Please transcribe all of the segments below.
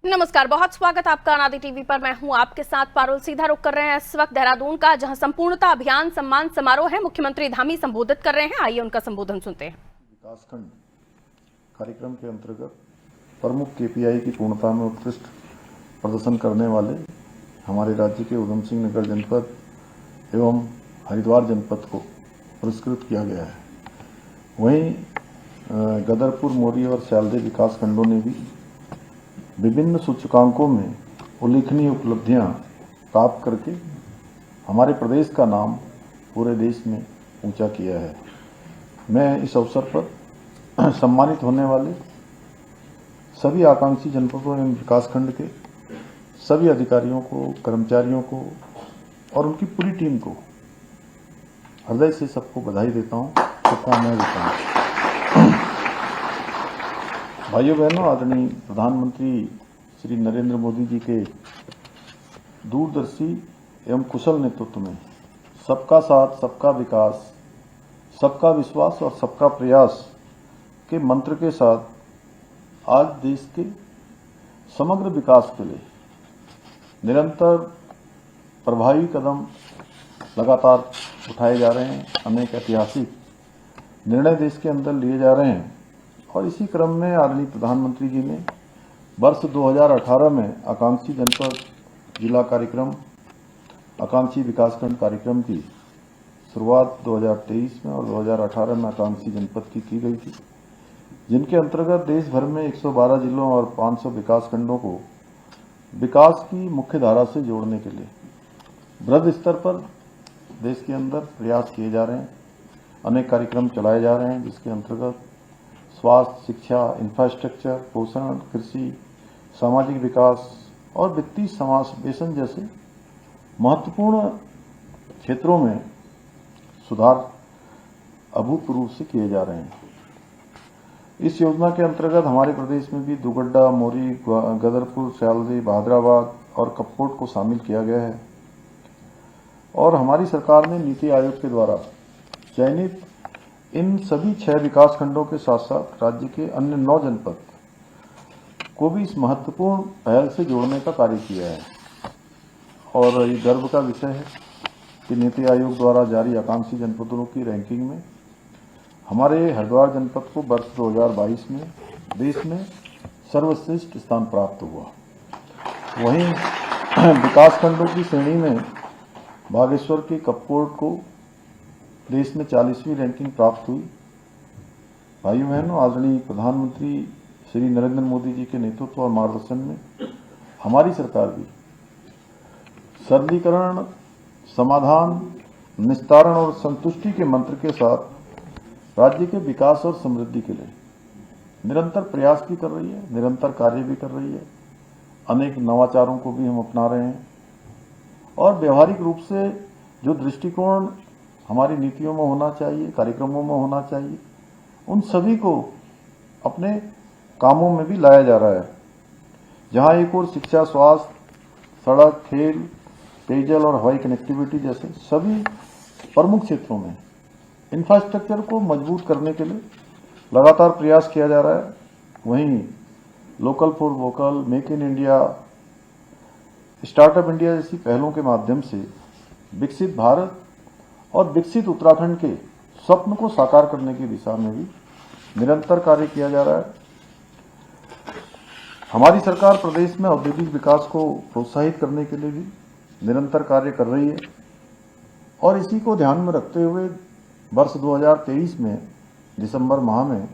नमस्कार, बहुत स्वागत आपका अनादि टीवी पर। मैं हूं आपके साथ पारुल। सीधा रुख कर रहे हैं इस वक्त देहरादून का, जहां संपूर्णता अभियान सम्मान समारोह है। मुख्यमंत्री धामी संबोधित कर रहे हैं। आइए उनका संबोधन सुनते हैं। विकासखंड कार्यक्रम के अंतर्गत प्रमुख केपीआई की पूर्णता में उत्कृष्ट प्रदर्शन करने वाले हमारे राज्य के उधम सिंह नगर जनपद एवं हरिद्वार जनपद को पुरस्कृत किया गया है। वहीं गदरपुर, मोरी और स्यालदे विकास खंडों ने भी विभिन्न सूचकांकों में उल्लेखनीय उपलब्धियां प्राप्त करके हमारे प्रदेश का नाम पूरे देश में ऊंचा किया है। मैं इस अवसर पर सम्मानित होने वाले सभी आकांक्षी जनपदों एवं विकासखंड के सभी अधिकारियों को, कर्मचारियों को और उनकी पूरी टीम को हृदय से सबको बधाई देता हूँ, शुभकामनाएं देता हूँ। भाइयों बहनों, आदरणीय प्रधानमंत्री श्री नरेंद्र मोदी जी के दूरदर्शी एवं कुशल नेतृत्व में सबका साथ, सबका विकास, सबका विश्वास और सबका प्रयास के मंत्र के साथ आज देश के समग्र विकास के लिए निरंतर प्रभावी कदम लगातार उठाए जा रहे हैं। अनेक ऐतिहासिक निर्णय देश के अंदर लिए जा रहे हैं और इसी क्रम में आदरणीय प्रधानमंत्री जी ने वर्ष 2018 में आकांक्षी जनपद जिला कार्यक्रम, आकांक्षी विकासखंड कार्यक्रम की शुरुआत 2023 में और 2018 में आकांक्षी जनपद की गई थी, जिनके अंतर्गत देश भर में 112 जिलों और 500 विकास खंडों को विकास की मुख्य धारा से जोड़ने के लिए वृहद स्तर पर देश के अंदर प्रयास किए जा रहे हैं। अनेक कार्यक्रम चलाए जा रहे हैं, जिसके अंतर्गत स्वास्थ्य, शिक्षा, इंफ्रास्ट्रक्चर, पोषण, कृषि, सामाजिक विकास और वित्तीय समावेशन जैसे महत्वपूर्ण क्षेत्रों में सुधार अभूतपूर्व से किए जा रहे हैं। इस योजना के अंतर्गत हमारे प्रदेश में भी दुगड्डा, मोरी, गदरपुर, स्यालदे, बहादुराबाद और कपकोट को शामिल किया गया है और हमारी सरकार ने नीति आयोग के द्वारा चयनित इन सभी 6 विकास खंडों के साथ साथ राज्य के अन्य 9 जनपद को भी इस महत्वपूर्ण पहल से जोड़ने का कार्य किया है। और ये गर्व का विषय है कि नीति आयोग द्वारा जारी आकांक्षी जनपदों की रैंकिंग में हमारे हरिद्वार जनपद को वर्ष 2022 में देश में सर्वश्रेष्ठ स्थान प्राप्त हुआ। वहीं विकास खंडों की श्रेणी में बागेश्वर के कपकोट को देश में 40वीं रैंकिंग प्राप्त हुई। भाइयों बहनों, आदरणीय प्रधानमंत्री श्री नरेंद्र मोदी जी के नेतृत्व और मार्गदर्शन में हमारी सरकार भी सरलीकरण, समाधान, निस्तारण और संतुष्टि के मंत्र के साथ राज्य के विकास और समृद्धि के लिए निरंतर प्रयास भी कर रही है, निरंतर कार्य भी कर रही है। अनेक नवाचारों को भी हम अपना रहे हैं और व्यवहारिक रूप से जो दृष्टिकोण हमारी नीतियों में होना चाहिए, कार्यक्रमों में होना चाहिए, उन सभी को अपने कामों में भी लाया जा रहा है। जहां एक और शिक्षा, स्वास्थ्य, सड़क, खेल, पेयजल और हवाई कनेक्टिविटी जैसे सभी प्रमुख क्षेत्रों में इंफ्रास्ट्रक्चर को मजबूत करने के लिए लगातार प्रयास किया जा रहा है। वहीं local for vocal, make in India, startup India जैसी पहलों के माध्यम से विकसित भारत और विकसित उत्तराखंड के स्वप्न को साकार करने की दिशा में भी निरंतर कार्य किया जा रहा है। हमारी सरकार प्रदेश में औद्योगिक विकास को प्रोत्साहित करने के लिए भी निरंतर कार्य कर रही है और इसी को ध्यान में रखते हुए वर्ष 2023 में दिसंबर माह में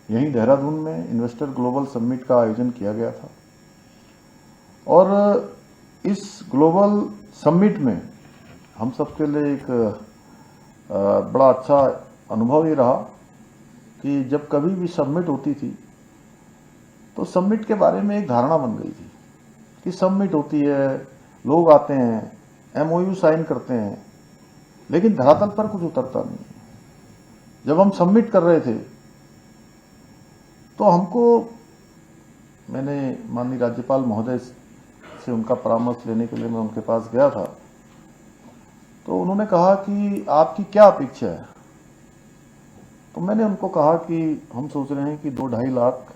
यहीं देहरादून में इन्वेस्टर ग्लोबल समिट का आयोजन किया गया था और इस ग्लोबल समिट में हम सबके लिए एक बड़ा अच्छा अनुभव ये रहा कि जब कभी भी समिट होती थी तो समिट के बारे में एक धारणा बन गई थी कि समिट होती है, लोग आते हैं, एमओयू साइन करते हैं, लेकिन धरातल पर कुछ उतरता नहीं। जब हम समिट कर रहे थे तो मैंने माननीय राज्यपाल महोदय से उनका परामर्श लेने के लिए मैं उनके पास गया था, तो उन्होंने कहा कि आपकी क्या अपेक्षा है। तो मैंने उनको कहा कि हम सोच रहे हैं कि 2-2.5 लाख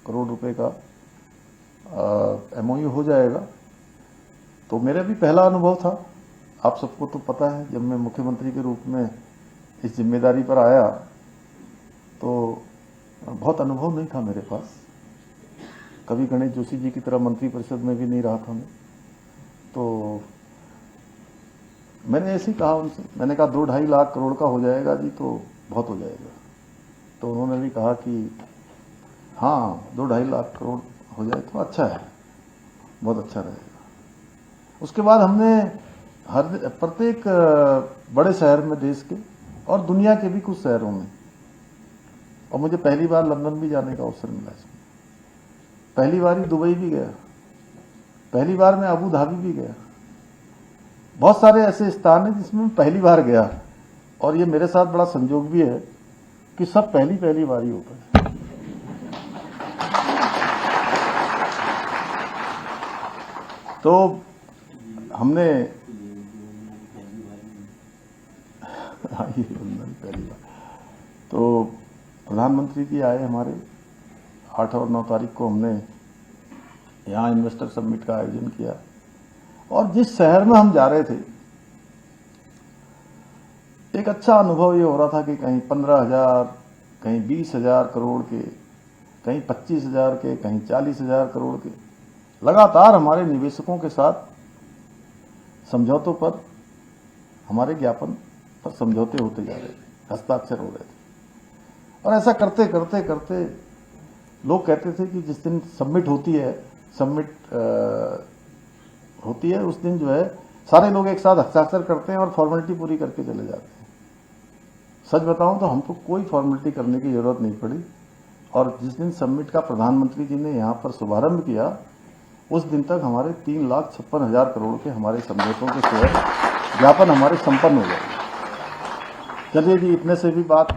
करोड़ रुपए का MOU हो जाएगा। तो मेरा भी पहला अनुभव था, आप सबको तो पता है, जब मैं मुख्यमंत्री के रूप में इस जिम्मेदारी पर आया तो बहुत अनुभव नहीं था मेरे पास। कभी गणेश जोशी जी की तरह मंत्रिपरिषद में भी नहीं रहा था मैं। तो मैंने ऐसे ही कहा उनसे, मैंने कहा 2-2.5 लाख करोड़ का हो जाएगा जी तो बहुत हो जाएगा। तो उन्होंने भी कहा कि हाँ 2-2.5 लाख करोड़ हो जाए तो अच्छा है, बहुत अच्छा रहेगा। उसके बाद हमने प्रत्येक बड़े शहर में देश के और दुनिया के भी कुछ शहरों में, और मुझे पहली बार लंदन भी जाने का अवसर मिला इसमें, पहली बार ही दुबई भी गया, पहली बार मैं अबू धाबी भी गया। बहुत सारे ऐसे स्थान हैं जिसमें मैं पहली बार गया, और ये मेरे साथ बड़ा संयोग भी है कि सब पहली बार ही होता है। तो हमने पहली बार तो प्रधानमंत्री जी आए हमारे 8 और 9 तारीख को हमने यहाँ इन्वेस्टर समिट का आयोजन किया, और जिस शहर में हम जा रहे थे एक अच्छा अनुभव ये हो रहा था कि कहीं 15,000, कहीं 20,000 करोड़ के, कहीं 25,000 के, कहीं 40,000 करोड़ के, लगातार हमारे निवेशकों के साथ समझौतों पर, हमारे ज्ञापन पर समझौते होते जा रहे थे, हस्ताक्षर हो रहे थे। और ऐसा करते करते करते लोग कहते थे कि जिस दिन सबमिट होती है उस दिन जो है सारे लोग एक साथ हस्ताक्षर करते हैं और फॉर्मेलिटी पूरी करके चले जाते हैं। सच बताऊं तो हमको कोई फॉर्मेलिटी करने की जरूरत नहीं पड़ी, और जिस दिन सबमिट का प्रधानमंत्री जी ने यहाँ पर शुभारंभ किया उस दिन तक हमारे 3,56,000 करोड़ के हमारे समझौतों के शेयर ज्ञापन हमारे संपन्न हो गए। चलिए जी, इतने से भी बात